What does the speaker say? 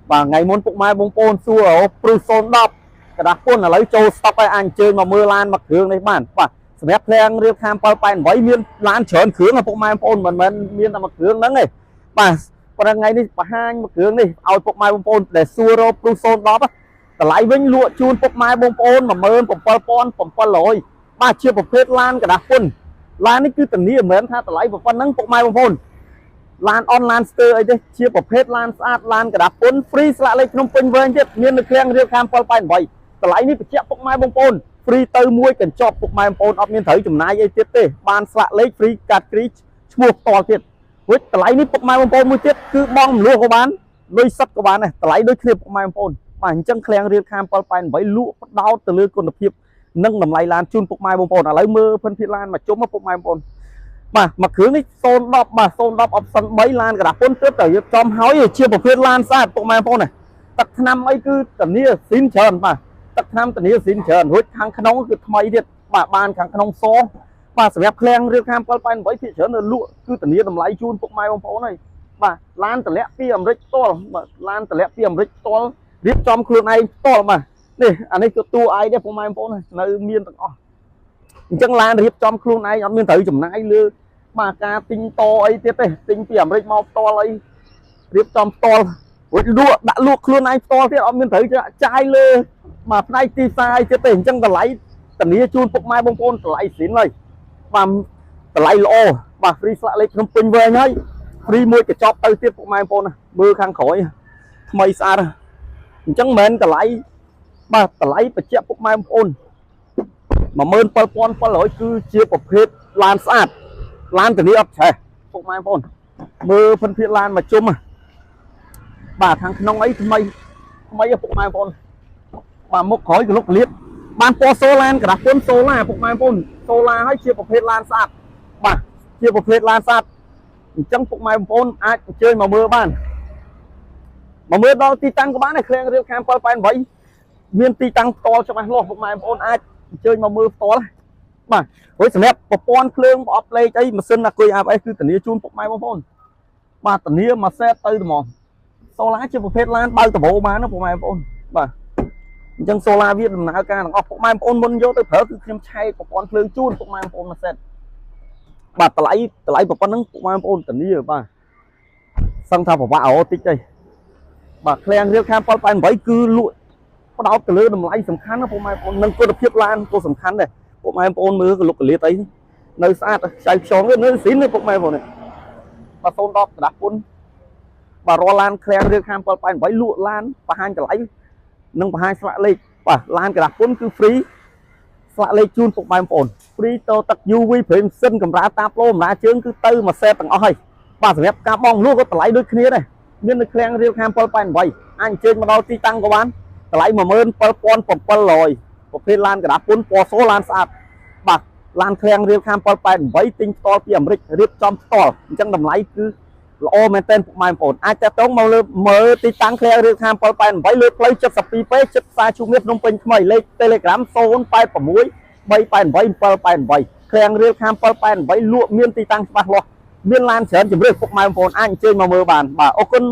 và ngày môn phục mai bông pôn xua ở Pruson đọc cái đá pôn là lấy châu stop ai anh chơi mà mưa lan mặc thường này bạn và snap playing riêng tham pal pan với miên lan chởn khướng là phục mai pôn mình miên là mặc thường đó này và còn ngày đi và hai mặc thường đi ao phục mai bông pôn để xua rồi Pruson đó lại với lụa chun phục mai bông pôn mà mơn phục pal pon phục pal lồi mà chưa phục phết lan cái đá pôn lanនេះគឺតនីមិនមែនថាតម្លៃប៉ុណ្ណឹងពុកម៉ែបងប្អូនឡានអនឡាញស្ទើរអីទេជាប្រភេទឡានស្អាតឡានកដាពុន free ស្លាកលេខក្នុងពេញវែងទៀតមាននៅឃ្លាំងរៀបខាង788តម្លៃនេះបញ្ជាក់ពុកម៉ែបងប្អូន free ទៅមួយកញ្ចប់ពុកម៉ែបងប្អូនអត់មានត្រូវចំណាយអីទៀតទេបានស្លាកលេខ free កាត់គ្រីឈ្មោះផ្ទាល់ទៀតវិញតម្លៃនេះពុកម៉ែបងប្អូនមួយទៀតគឺបងមលួសក៏បានលុយសិតក៏បានដែរតម្លៃដូចគ្នាពុកម៉ែបងប្អូនបាទអញ្ចឹងឃ្លាំងរៀបខាង788លក់ផ្ដោតទៅលើគុណភាពនិងតម្លៃឡានជូនពុកម៉ែបងប្អូនឥឡូវមើលភិនភាគឡានមកជុំពុកម៉ែបងប្អូនបាទមួយគ្រឿងនេះ010បាទ010 option 3ឡានកដាពុនទើបតែរៀបចំហើយជាប្រភេទឡានស្អាតពុកម៉ែបងប្អូនទឹកថ្នាំអីគឺធានាស៊ីនច្រើនបាទទឹកថ្នាំធានាស៊ីនច្រើនរួចខាងក្នុងគឺថ្មីទៀតបាទបានខាងក្នុងសបាទសម្រាប់ឃ្លាំងរៀបខាង788ភាគច្រើននៅលក់គឺធានាតម្លៃជូនពុកម៉ែបងប្អូនហើយបាទឡានតម្លាក់ពីអាមេរិកផ្ទាល់បាទឡានតម្លាក់ពីអាមេរិកផ្ទាល់រៀបចំខ្លួនឯងផ្ទាល់បាទនេះអានេះគឺតួឯងទេពុកម៉ែបងប្អូននៅមានទាំងអស់អញ្ចឹងឡានរៀបចំខ្លួនឯងអត់មានត្រូវចំណាយលើបាទការទិញតអីទៀតទេទិញពីអាមេរិកមកផ្ទាល់អីរៀបចំផ្ទាល់រួចលក់ដាក់លក់ខ្លួនឯងផ្ទាល់ទៀតអត់មានត្រូវចាយលើបាទផ្នែកទីផ្សារអីទៀតទេអញ្ចឹងតម្លៃធានាជូនពុកម៉ែបងប្អូនតម្លៃស៊ីនហើយបាទតម្លៃល្អបាទ free ស្លាកលេខក្នុងពេញវែងហើយ free មួយកញ្ចប់ទៅទៀតពុកម៉ែបងប្អូនមើលខាងក្រោយថ្មីស្អាតអញ្ចឹងមិនមែនតម្លៃបាទតម្លៃបញ្ជាក់ពុកម៉ែបងប្អូន17700គឺជាប្រភេទឡានស្អាតឡានធានាអត់ឆេះពុកម៉ែបងប្អូនមើលភិនភាគឡានមកជុំបាទខាងក្នុងអីថ្មីពុកម៉ែបងប្អូនបាទមុខក្រោយកលុកកលៀបបានពណ៌សូឡានកដាពុនសូឡាពុកម៉ែបងប្អូនសូឡាហើយជាប្រភេទឡានស្អាតបាទជាប្រភេទឡានស្អាតអញ្ចឹងពុកម៉ែបងប្អូនអាចអញ្ជើញមកមើលបានមកមើលដល់ទីតាំងក៏បានដែរឃ្លាំងរៀបខាង788មានទីតាំងផ្ទាល់ច្បាស់លាស់ពុកម៉ែបងប្អូនអាចអញ្ជើញមកមើលផ្ទាល់បាទរួចសម្រាប់ប្រព័ន្ធភ្លើងប្រអប់លេខអីម៉ាស៊ីនអាគុយ ABS គឺធានាជូនពុកម៉ែបងប្អូនបាទធានាមួយសេតទៅហ្មងសូឡាជាប្រភេទឡានបើកតបោបានណាពុកម៉ែបងប្អូនបាទអញ្ចឹងសូឡាវាដំណើរការទាំងអស់ពុកម៉ែបងប្អូនមុនយកទៅប្រើគឺខ្ញុំឆែកប្រព័ន្ធភ្លើងជូនពុកម៉ែបងប្អូនមួយសេតបាទតម្លៃប៉ុណ្ណឹងពុកម៉ែបងប្អូនធានាបាទសឹងថាប្រវាក់អោតិចទេបាទឃ្លាំងរៀបខាង788គឺលក់ផ្ដោតទៅលើតម្លៃសំខាន់ណាពុកម៉ែបងប្អូននិងគុណភាពឡានក៏សំខាន់ដែរពុកម៉ែបងប្អូនមើលកលុកកលៀតអីនៅស្អាតខ្ចីខ្យងនៅស៊ីននេះពុកម៉ែបងប្អូនបាទ010កដាពុនបាទរាល់ឡានឃ្លាំងរៀបខាង788លក់ឡានបង្ហាញតម្លៃនិងបង្ហាញស្លាកលេខបាទឡានកដាពុនគឺ free ស្លាកលេខជូនពុកម៉ែបងប្អូន free តទឹក UV ប្រេមសិនកម្រាលតាប្លូកម្រាលជើងគឺទៅមួយសេតទាំងអស់ហើយបាទសម្រាប់ការបងលក់ក៏តម្លៃដូចគ្នាដែរមាននៅឃ្លាំងរៀបខាង788អាចអញ្ជើញមកដល់ទីតាំងក៏បានតម្លៃ17700ប្រភេទឡានកដាពុនពណ៌សូឡានស្អាតបាទឡានឃ្លាំងរៀបខាង788ទិញផ្ទាល់ពីអាមេរិករៀបចំផ្ទាល់អញ្ចឹងតម្លៃគឺល្អមែនទែនពុកម៉ែបងប្អូនអាចតាក់ទងមកលើមើលទីតាំងឃ្លាំងរៀបខាង788លើផ្លូវ72ពេជិតផ្សារជួបមាសភ្នំពេញថ្មីលេខ Telegram 086 388 788ឃ្លាំងរៀបខាង788លក់មានទីតាំងច្បាស់លាស់មានឡានច្រើនជម្រើសពុកម៉ែបងប្អូនអាចអញ្ជើញមកមើលបានបាទអរគុណ